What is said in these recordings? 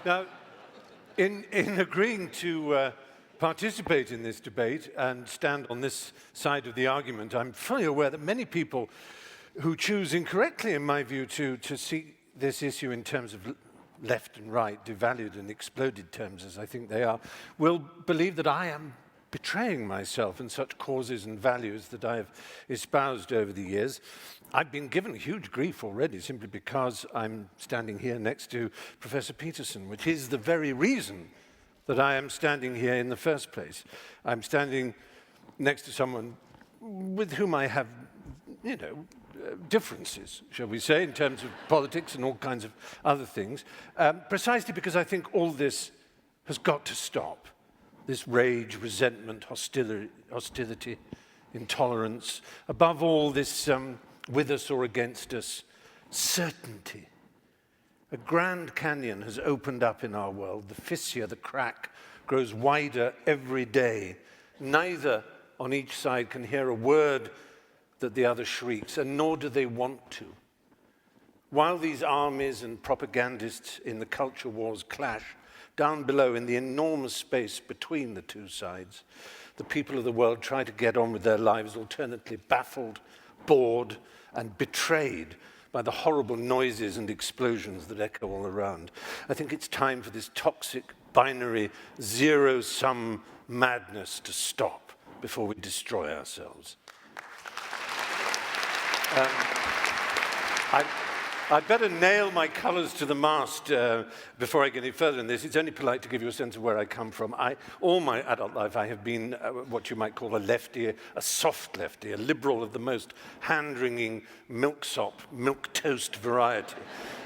Now, in agreeing to participate in this debate and stand on this side of the argument, I'm fully aware that many people who choose incorrectly, in my view, to see this issue in terms of left and right, devalued and exploded terms, as I think they are, will believe that I am betraying myself in such causes and values that I have espoused over the years. I've been given huge grief already simply because I'm standing here next to Professor Peterson, which is the very reason that I am standing here in the first place. I'm standing next to someone with whom I have, differences, shall we say, in terms of politics and all kinds of other things, precisely because I think all this has got to stop. This rage, resentment, hostility, intolerance, above all this with us or against us, certainty. A Grand Canyon has opened up in our world. The fissure, the crack, grows wider every day. Neither on each side can hear a word that the other shrieks, and nor do they want to. While these armies and propagandists in the culture wars clash, down below in the enormous space between the two sides, the people of the world try to get on with their lives, alternately baffled, bored, and betrayed by the horrible noises and explosions that echo all around. I think it's time for this toxic, binary, zero-sum madness to stop before we destroy ourselves. I'd better nail my colours to the mast before I get any further in this. It's only polite to give you a sense of where I come from. All my adult life, I have been what you might call a lefty, a soft lefty, a liberal of the most hand-wringing milksop, milquetoast variety.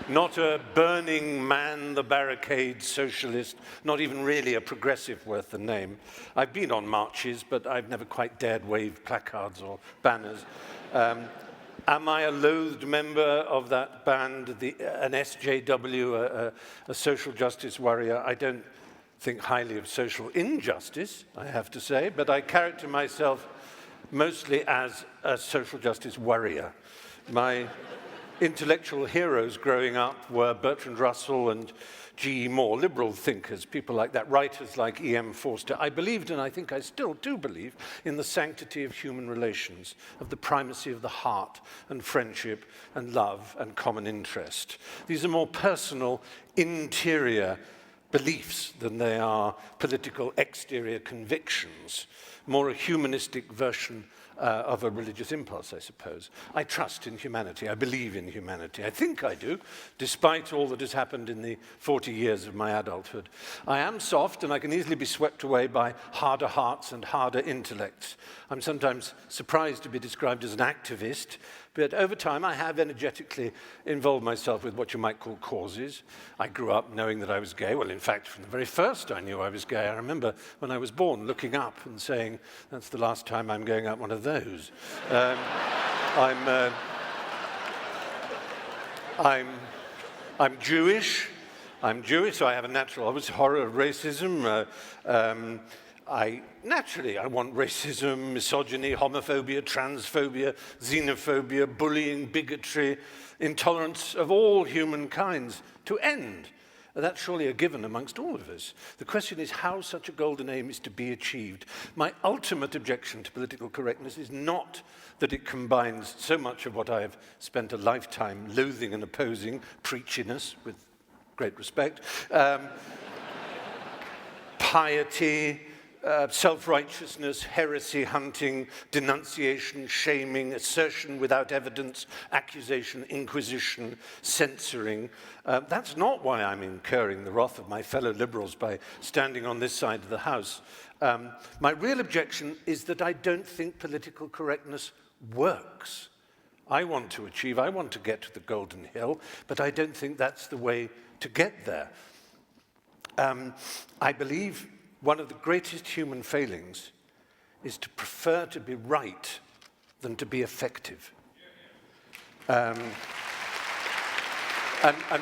Not a burning man the barricade socialist, not even really a progressive worth the name. I've been on marches, but I've never quite dared wave placards or banners. Am I a loathed member of that band, an SJW, a social justice warrior? I don't think highly of social injustice, I have to say, but I character myself mostly as a social justice warrior. My intellectual heroes growing up were Bertrand Russell and G.E. Moore, liberal thinkers, people like that, writers like E.M. Forster. I believed, and I think I still do believe, in the sanctity of human relations, of the primacy of the heart and friendship and love and common interest. These are more personal, interior beliefs than they are political exterior convictions, more a humanistic version of a religious impulse, I suppose. I trust in humanity. I believe in humanity. I think I do, despite all that has happened in the 40 years of my adulthood. I am soft, and I can easily be swept away by harder hearts and harder intellects. I'm sometimes surprised to be described as an activist, but over time I have energetically involved myself with what you might call causes. I grew up knowing that I was gay. Well, in fact, from the very first I knew I was gay. I remember when I was born looking up and saying, that's the last time I'm going up one of those. I'm Jewish. So I have a natural, obviously, horror of racism. I want racism, misogyny, homophobia, transphobia, xenophobia, bullying, bigotry, intolerance of all humankind to end. That's surely a given amongst all of us. The question is how such a golden aim is to be achieved. My ultimate objection to political correctness is not that it combines so much of what I have spent a lifetime loathing and opposing, preachiness, with great respect, piety, self-righteousness, heresy hunting, denunciation, shaming, assertion without evidence, accusation, inquisition, censoring. That's not why I'm incurring the wrath of my fellow liberals by standing on this side of the House. My real objection is that I don't think political correctness works. I want to get to the Golden Hill, but I don't think that's the way to get there. I believe one of the greatest human failings is to prefer to be right than to be effective. And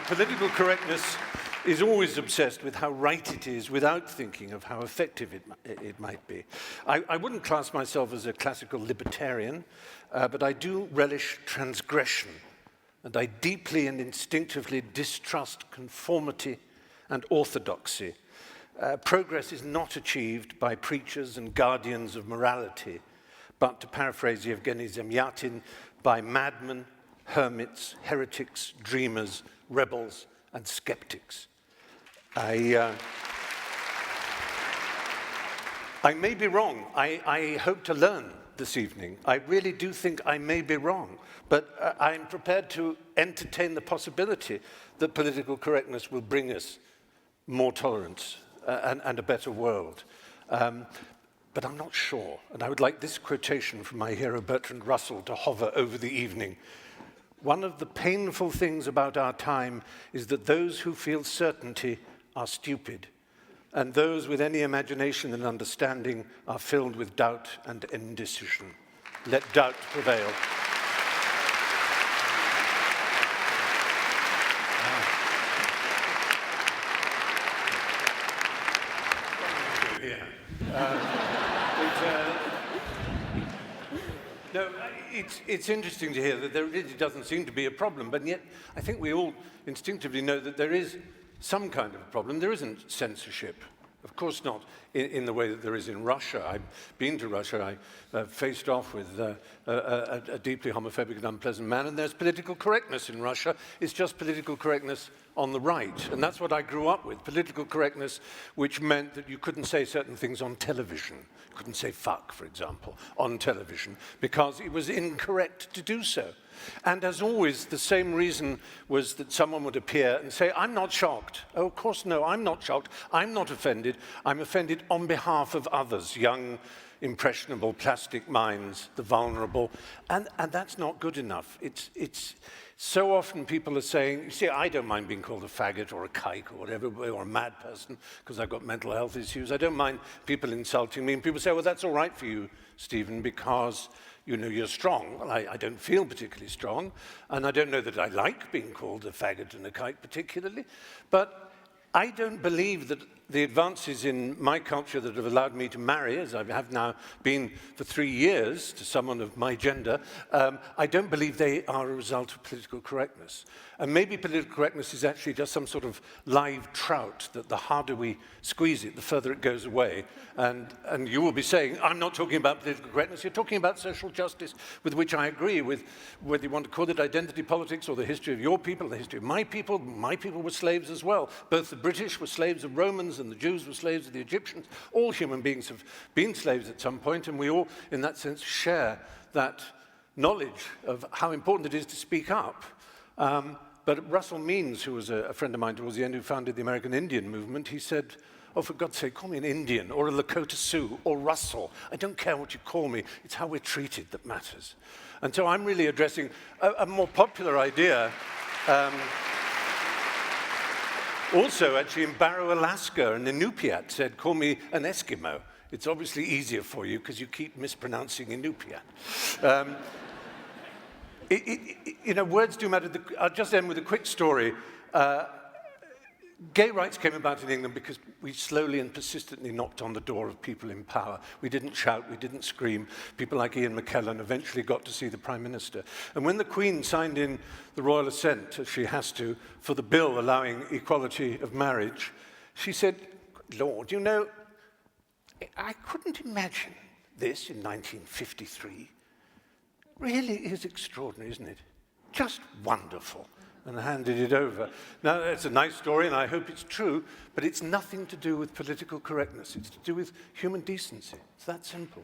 political correctness is always obsessed with how right it is without thinking of how effective it might be. I wouldn't class myself as a classical libertarian, but I do relish transgression, and I deeply and instinctively distrust conformity and orthodoxy. Progress is not achieved by preachers and guardians of morality, but, to paraphrase Yevgeny Zamyatin, by madmen, hermits, heretics, dreamers, rebels, and skeptics. I may be wrong. I hope to learn this evening. I really do think I may be wrong, but I'm prepared to entertain the possibility that political correctness will bring us more tolerance and a better world. But I'm not sure, and I would like this quotation from my hero Bertrand Russell to hover over the evening. One of the painful things about our time is that those who feel certainty are stupid, and those with any imagination and understanding are filled with doubt and indecision. Let doubt prevail. No, it's interesting to hear that there really doesn't seem to be a problem, but yet I think we all instinctively know that there is some kind of a problem. There isn't censorship. Of course not in the way that there is in Russia. I've been to Russia. I faced off with a deeply homophobic and unpleasant man, and there's political correctness in Russia. It's just political correctness on the right, and that's what I grew up with, political correctness, which meant that you couldn't say certain things on television. You couldn't say fuck, for example, on television, because it was incorrect to do so. And as always, the same reason was that someone would appear and say, I'm not shocked. Oh, of course, no, I'm not shocked. I'm not offended. I'm offended on behalf of others, young, impressionable, plastic minds, the vulnerable. And that's not good enough. It's so often people are saying, you see, I don't mind being called a faggot or a kike or whatever, or a mad person, because I've got mental health issues. I don't mind people insulting me. And people say, well, that's all right for you, Stephen, because you know you're strong. Well, I don't feel particularly strong, and I don't know that I like being called a faggot and a kike particularly, but I don't believe that the advances in my culture that have allowed me to marry, as I have now been for 3 years, to someone of my gender, I don't believe they are a result of political correctness. And maybe political correctness is actually just some sort of live trout, that the harder we squeeze it, the further it goes away. And you will be saying, I'm not talking about political correctness, you're talking about social justice, with which I agree, with whether you want to call it identity politics or the history of your people, the history of my people were slaves as well. Both the British were slaves of Romans and the Jews were slaves of the Egyptians. All human beings have been slaves at some point, and we all, in that sense, share that knowledge of how important it is to speak up. But Russell Means, who was a friend of mine towards the end, who founded the American Indian movement, he said, oh, for God's sake, call me an Indian or a Lakota Sioux or Russell. I don't care what you call me. It's how we're treated that matters. And so I'm really addressing a more popular idea. Also, actually, in Barrow, Alaska, an Inupiat said, call me an Eskimo. It's obviously easier for you because you keep mispronouncing Inupiat. You know, words do matter. I'll just end with a quick story. Gay rights came about in England because we slowly and persistently knocked on the door of people in power. We didn't shout, we didn't scream. People like Ian McKellen eventually got to see the Prime Minister. And when the Queen signed in the royal assent, as she has to, for the bill allowing equality of marriage, she said, Lord, you know, I couldn't imagine this in 1953. Really is extraordinary, isn't it? Just wonderful. And handed it over. Now, it's a nice story, and I hope it's true, but it's nothing to do with political correctness. It's to do with human decency. It's that simple.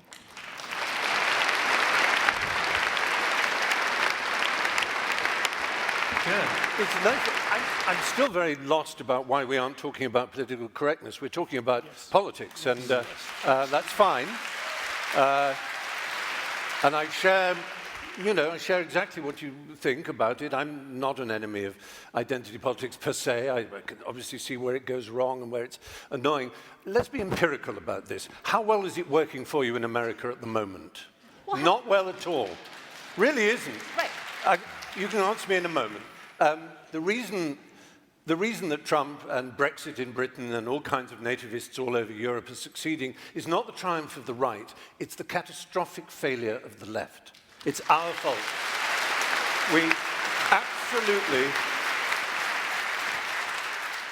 Yeah. It's nice. I'm still very lost about why we aren't talking about political correctness. We're talking about politics, and that's fine. And I share... You know, I share exactly what you think about it. I'm not an enemy of identity politics per se. I can obviously see where it goes wrong and where it's annoying. Let's be empirical about this. How well is it working for you in America at the moment? What? Not well at all. Really isn't. Right. You can answer me in a moment. The reason that Trump and Brexit in Britain and all kinds of nativists all over Europe are succeeding is not the triumph of the right. It's the catastrophic failure of the left. It's our fault. We absolutely...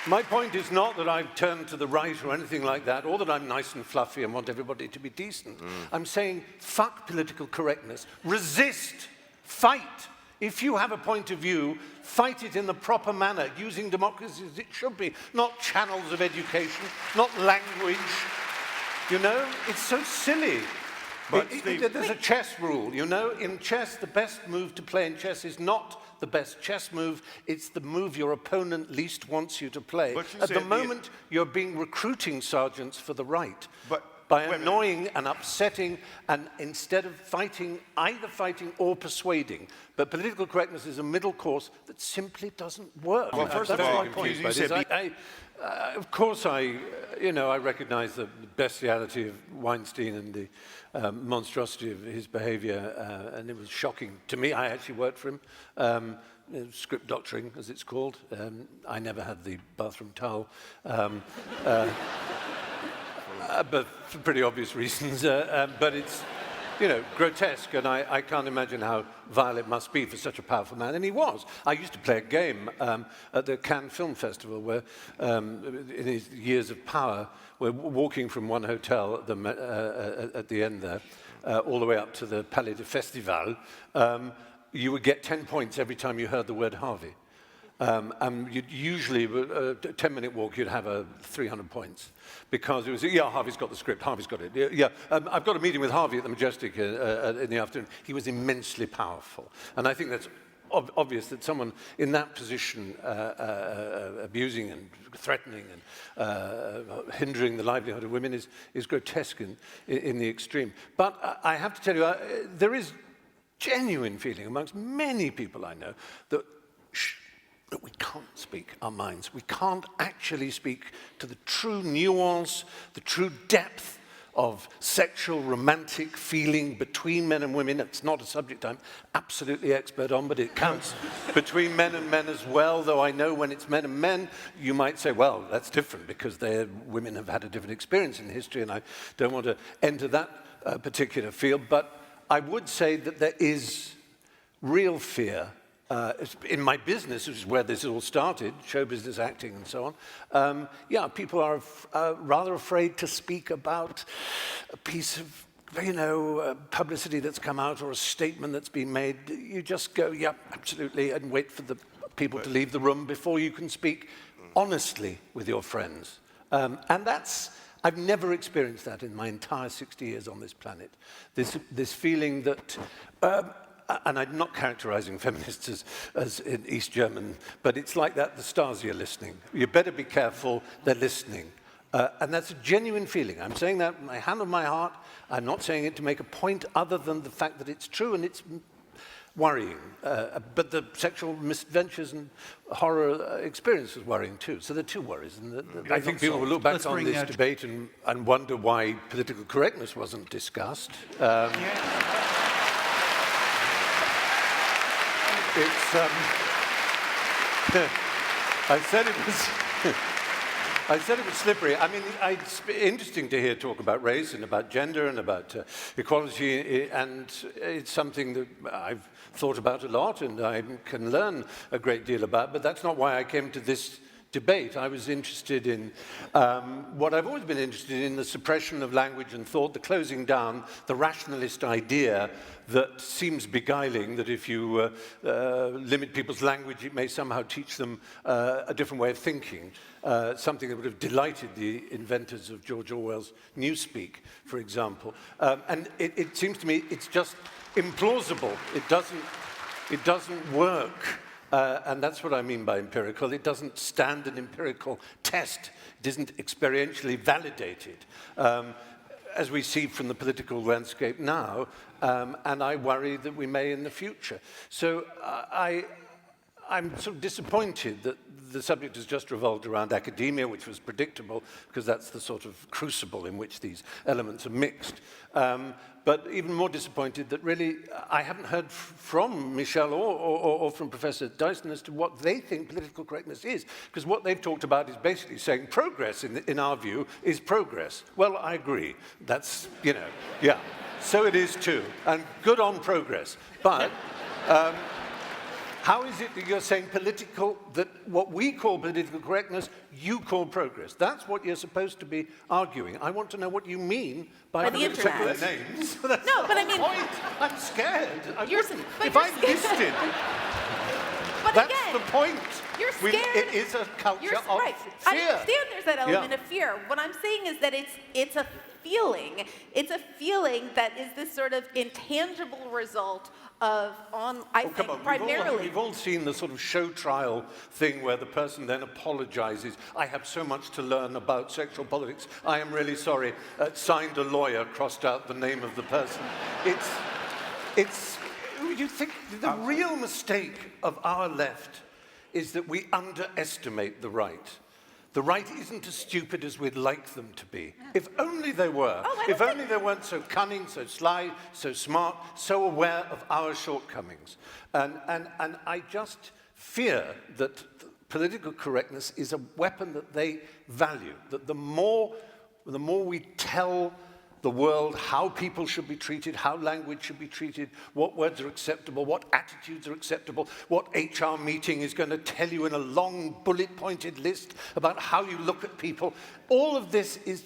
My point is not that I've turned to the right or anything like that, or that I'm nice and fluffy and want everybody to be decent. I'm saying, fuck political correctness. Resist. Fight. If you have a point of view, fight it in the proper manner, using democracy as it should be, not channels of education, not language. You know, it's so silly. But there's a chess rule, you know. In chess, the best move to play in chess is not the best chess move, it's the move your opponent least wants you to play. At the moment, you're being recruiting sergeants for the right. By annoying and upsetting, and instead of fighting, either fighting or persuading. But political correctness is a middle course that simply doesn't work. Well, first of all, of course, I recognise the bestiality of Weinstein and the monstrosity of his behaviour, and it was shocking to me. I actually worked for him. Script doctoring, as it's called. I never had the bathroom towel. But for pretty obvious reasons. But it's, you know, grotesque, and I can't imagine how vile it must be for such a powerful man, and he was. I used to play a game at the Cannes Film Festival where, in his years of power, we're walking from one hotel at the end there, all the way up to the Palais de Festival. You would get 10 points every time you heard the word Harvey. And you'd usually, a 10-minute walk, you'd have 300 points. Because it was, yeah, Harvey's got the script, Harvey's got it. Yeah, I've got a meeting with Harvey at the Majestic in the afternoon. He was immensely powerful. And I think that's obvious that someone in that position, abusing and threatening and hindering the livelihood of women is grotesque in the extreme. But I have to tell you, there is genuine feeling amongst many people I know that we can't speak our minds. We can't actually speak to the true nuance, the true depth of sexual, romantic feeling between men and women. It's not a subject I'm absolutely expert on, but it counts between men and men as well, though I know when it's men and men, you might say, well, that's different because women have had a different experience in history, and I don't want to enter that particular field, but I would say that there is real fear in my business, which is where this all started, show business, acting, and so on. Yeah, people are rather afraid to speak about a piece of, publicity that's come out or a statement that's been made. You just go, yeah, absolutely, and wait for the people to leave the room before you can speak honestly with your friends. And I've never experienced that in my entire 60 years on this planet. This feeling that, and I'm not characterizing feminists as in East German, but it's like that, the Stasi are listening. You better be careful, they're listening. And that's a genuine feeling. I'm saying that with my hand on my heart. I'm not saying it to make a point other than the fact that it's true and it's worrying. But the sexual misadventures and horror experience is worrying too. So there are two worries. And I think people will look back on this debate and wonder why political correctness wasn't discussed. I said it was slippery. I mean, it's interesting to hear talk about race and about gender and about equality, and it's something that I've thought about a lot and I can learn a great deal about, but that's not why I came to this debate. I was interested in what I've always been interested in, the suppression of language and thought, the closing down, the rationalist idea that seems beguiling, that if you limit people's language, it may somehow teach them a different way of thinking, something that would have delighted the inventors of George Orwell's Newspeak, for example. And it seems to me it's just implausible. It doesn't work. And that's what I mean by empirical. It doesn't stand an empirical test. It isn't experientially validated, as we see from the political landscape now, and I worry that we may in the future. So I'm sort of disappointed that the subject has just revolved around academia, which was predictable, because that's the sort of crucible in which these elements are mixed. But even more disappointed that really I haven't heard from Michel or from Professor Dyson as to what they think political correctness is, because what they've talked about is basically saying progress, in our view, is progress. Well, I agree. That's, yeah. So it is too, and good on progress. But How is it that you're saying that what we call political correctness, you call progress? That's what you're supposed to be arguing. I want to know what you mean by the internet. names. No, but I mean, point. I'm scared. If you're I listed, but that's again, the point. You're scared. It is a culture of right. fear. I understand there's that element of fear. What I'm saying is that it's a feeling. It's a feeling that is this sort of intangible result of, I think, primarily. We've all seen the sort of show trial thing where the person then apologizes. I have so much to learn about sexual politics. I am really sorry. Signed a lawyer, crossed out the name of the person. You think the real mistake of our left is that we underestimate the right. The right isn't as stupid as we'd like them to be. If only they were. If only they weren't so cunning, so sly, so smart, so aware of our shortcomings. And I just fear that political correctness is a weapon that they value, that the more we tell the world how people should be treated, how language should be treated, what words are acceptable, what attitudes are acceptable, what HR meeting is going to tell you in a long bullet-pointed list about how you look at people. All of this is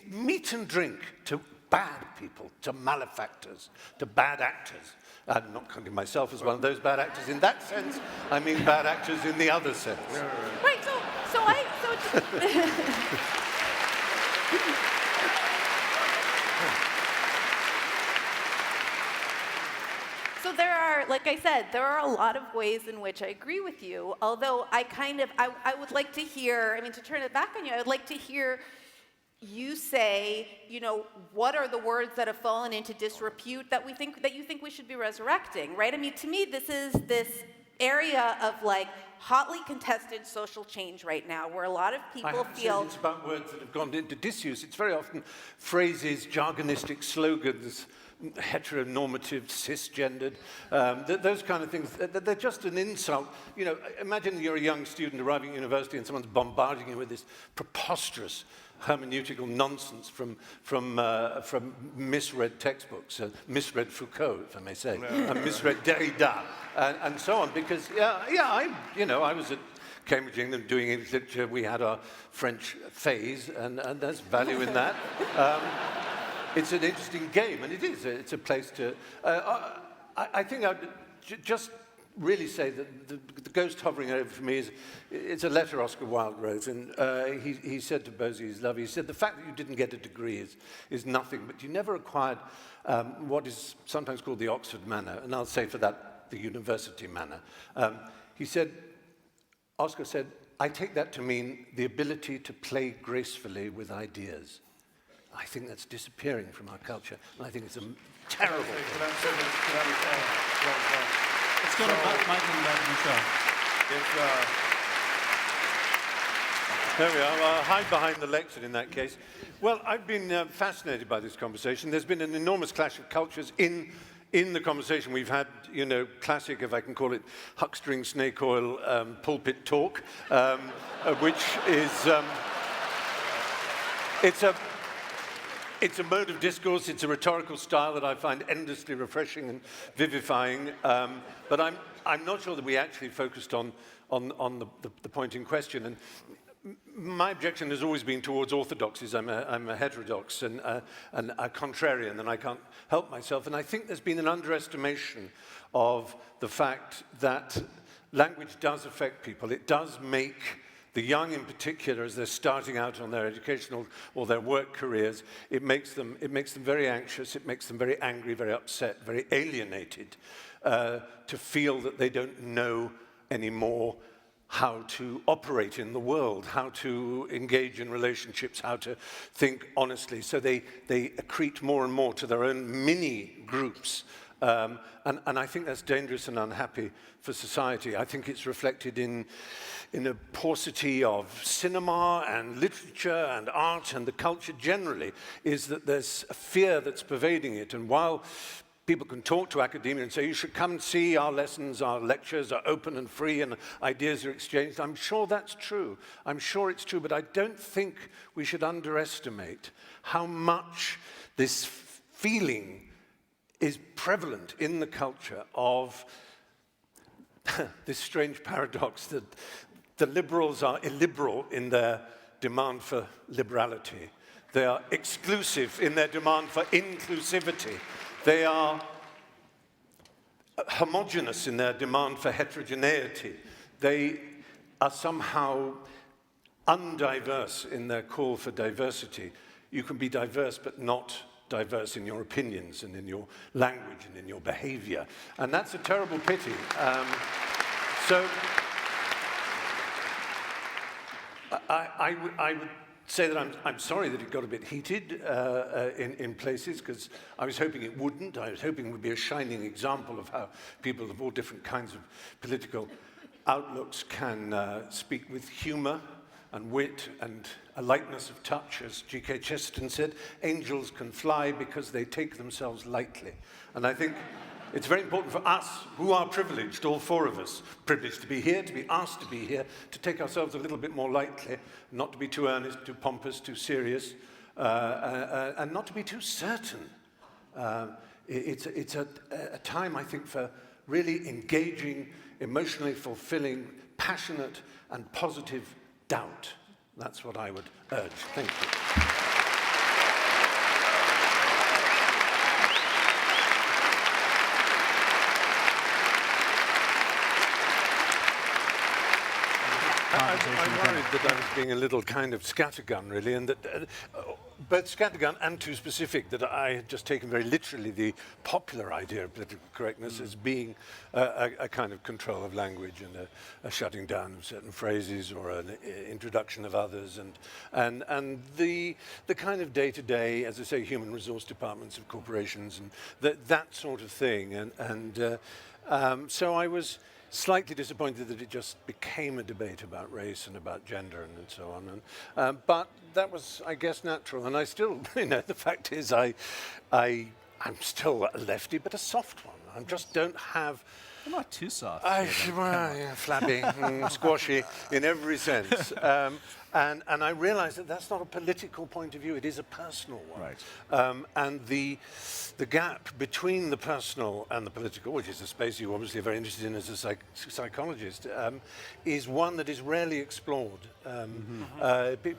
meat and drink to bad people, to malefactors, to bad actors. I'm not counting myself as one of those bad actors in that sense. I mean bad actors in the other sense. Right, So there are, like I said, there are a lot of ways in which I agree with you, although I would like to hear, I mean, to turn it back on you, I would like to hear you say, what are the words that have fallen into disrepute that you think we should be resurrecting, right? I mean, to me, this is this area of hotly contested social change right now, where a lot of people feel it's about words that have gone into disuse. It's very often phrases, jargonistic slogans, heteronormative, cisgendered, those kind of things. They're just an insult. Imagine you're a young student arriving at university and someone's bombarding you with this preposterous hermeneutical nonsense from misread textbooks, misread Foucault, if I may say, and misread Derrida, and so on. Because I was at Cambridge, England, doing English literature. We had our French phase, and there's value in that. It's an interesting game, and it is. It's a place to. I think I'd just really say that the ghost hovering over me it's a letter Oscar Wilde wrote, and he said to Bosie, his love, he said, the fact that you didn't get a degree is nothing, but you never acquired what is sometimes called the Oxford manner, and I'll say for that, the university manner. Oscar said, I take that to mean the ability to play gracefully with ideas. I think that's disappearing from our culture, and I think it's a terrible thing. Let's go to Michael and back to Michelle. There we are. I'll hide behind the lectern in that case. Well, I've been fascinated by this conversation. There's been an enormous clash of cultures in the conversation. We've had, classic, if I can call it, huckstering snake oil pulpit talk, which is... It's a mode of discourse, it's a rhetorical style that I find endlessly refreshing and vivifying, but I'm not sure that we actually focused on the point in question. And my objection has always been towards orthodoxies. I'm a heterodox and a contrarian, and I can't help myself. And I think there's been an underestimation of the fact that language does affect people. It does make the young in particular, as they're starting out on their educational or their work careers, it makes them very anxious, it makes them very angry, very upset, very alienated, to feel that they don't know anymore how to operate in the world, how to engage in relationships, how to think honestly. So they accrete more and more to their own mini groups. And I think that's dangerous and unhappy for society. I think it's reflected in a paucity of cinema and literature and art and the culture generally, is that there's a fear that's pervading it. And while people can talk to academia and say, you should come and see our lessons, our lectures are open and free and ideas are exchanged, I'm sure that's true. I'm sure it's true, but I don't think we should underestimate how much this feeling is prevalent in the culture of this strange paradox that the liberals are illiberal in their demand for liberality. They are exclusive in their demand for inclusivity. They are homogeneous in their demand for heterogeneity. They are somehow undiverse in their call for diversity. You can be diverse but not diverse in your opinions and in your language and in your behavior. And that's a terrible pity. So I would say that I'm sorry that it got a bit heated in places, because I was hoping it wouldn't. I was hoping it would be a shining example of how people of all different kinds of political outlooks can speak with humor and wit and a lightness of touch. As G.K. Chesterton said, angels can fly because they take themselves lightly. And I think it's very important for us, who are privileged, all four of us, privileged to be here, to be asked to be here, to take ourselves a little bit more lightly, not to be too earnest, too pompous, too serious, and not to be too certain. It's a time, I think, for really engaging, emotionally fulfilling, passionate, and positive doubt. That's what I would urge. Thank you. I'm worried that I was being a little kind of scattergun, really, and that both scattergun and too specific, that I had just taken very literally the popular idea of political correctness as being a kind of control of language and a shutting down of certain phrases or an introduction of others, and the kind of day-to-day, as I say, human resource departments of corporations and that sort of thing. So I was slightly disappointed that it just became a debate about race and about gender and so on. But that was, I guess, natural. And I still, the fact is, I'm still a lefty, but a soft one. I just don't have... Well, not too soft. Flabby, squashy in every sense. And I realize that that's not a political point of view, it is a personal one. Right. And the gap between the personal and the political, which is a space you obviously are very interested in as a psychologist, is one that is rarely explored.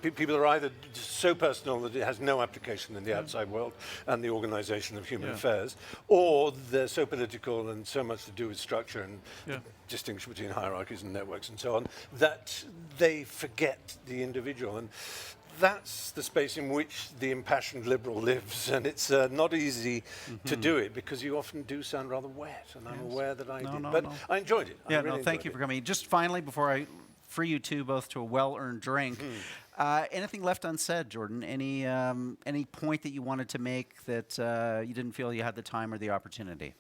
People are either so personal that it has no application in the outside world and the organization of human affairs, or they're so political and so much to do with structure and distinction between hierarchies and networks and so on, that they forget the individual. And that's the space in which the impassioned liberal lives, and it's not easy to do it, because you often do sound rather wet, and I'm aware that I did. But I enjoyed it. Yeah, really thank you for coming. Just finally, before I free you two both to a well-earned drink, anything left unsaid, Jordan? Any point that you wanted to make that you didn't feel you had the time or the opportunity?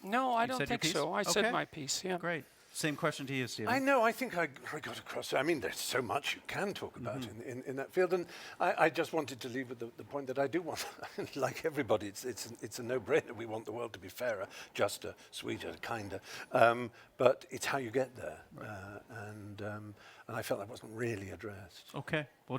No, I don't think so. I said my piece, yeah. Great. Same question to you, Stephen. I know, I think I got across. I mean, there's so much you can talk about in that field, and I just wanted to leave with the point that I do want, like everybody, it's a no-brainer. We want the world to be fairer, juster, sweeter, kinder, but it's how you get there, and I felt that wasn't really addressed. Okay. Well.